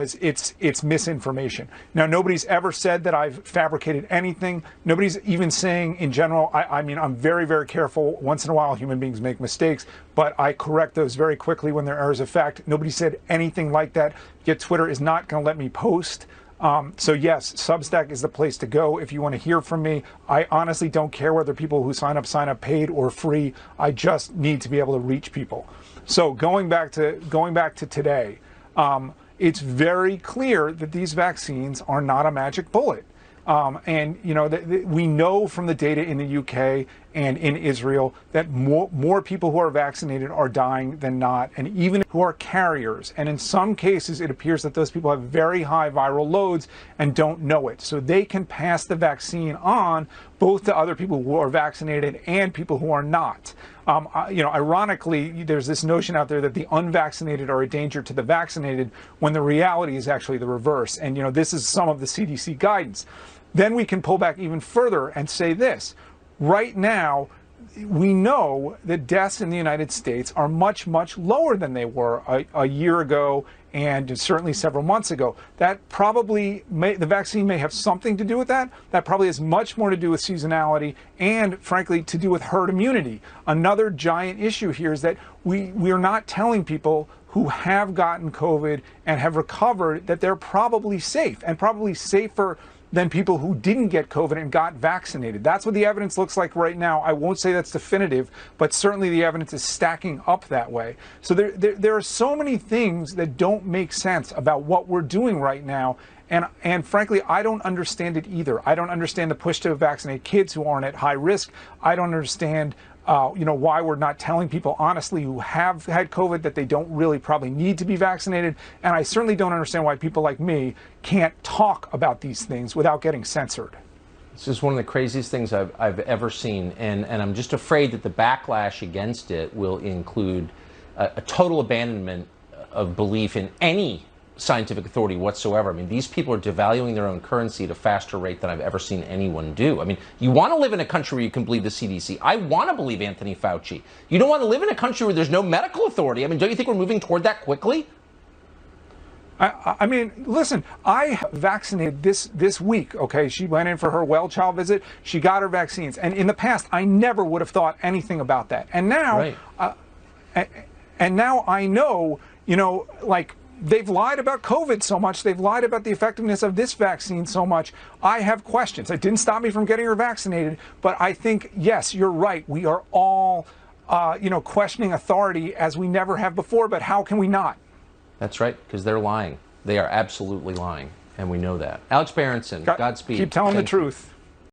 It's misinformation. Now, nobody's ever said that I've fabricated anything. Nobody's even saying in general, I mean, I'm very, very careful. Once in a while, human beings make mistakes, but I correct those very quickly when they're errors of fact. Nobody said anything like that, yet Twitter is not going to let me post. So yes, Substack is the place to go if you want to hear from me. I honestly don't care whether people who sign up paid or free. I just need to be able to reach people. So going back to today, it's very clear that these vaccines are not a magic bullet. And, you know, we know from the data in the UK and in Israel that more people who are vaccinated are dying than not, and even who are carriers. And in some cases, it appears that those people have very high viral loads and don't know it. So they can pass the vaccine on both to other people who are vaccinated and people who are not. You know, ironically, there's this notion out there that the unvaccinated are a danger to the vaccinated, when the reality is actually the reverse. And, you know, this is some of the CDC guidance. Then we can pull back even further and say this. Right now, we know that deaths in the United States are much, much lower than they were a year ago and certainly several months ago. That probably the vaccine may have something to do with that. That probably has much more to do with seasonality and, frankly, to do with herd immunity. Another giant issue here is that we are not telling people who have gotten COVID and have recovered that they're probably safe, and probably safer than people who didn't get COVID and got vaccinated. That's what the evidence looks like right now. I won't say that's definitive, but certainly the evidence is stacking up that way. So there are so many things that don't make sense about what we're doing right now. And frankly, I don't understand it either. I don't understand the push to vaccinate kids who aren't at high risk. I don't understand you know, why we're not telling people honestly who have had COVID that they don't really probably need to be vaccinated. And I certainly don't understand why people like me can't talk about these things without getting censored. This is one of the craziest things I've ever seen. And I'm just afraid that the backlash against it will include a total abandonment of belief in any scientific authority whatsoever. I mean, these people are devaluing their own currency at a faster rate than I've ever seen anyone do. I mean, you want to live in a country where you can believe the CDC. I want to believe Anthony Fauci. You don't want to live in a country where there's no medical authority. I mean, don't you think we're moving toward that quickly? I mean, listen, I vaccinated this week, okay? She went in for her well child visit. She got her vaccines. And in the past, I never would have thought anything about that. And now, and now I know, you know, like, they've lied about COVID so much. They've lied about the effectiveness of this vaccine so much. I have questions. It didn't stop me from getting her vaccinated. But I think, yes, you're right. We are all, you know, questioning authority as we never have before. But how can we not? That's right, because they're lying. They are absolutely lying. And we know that. Alex Berenson, Godspeed. Keep telling the truth.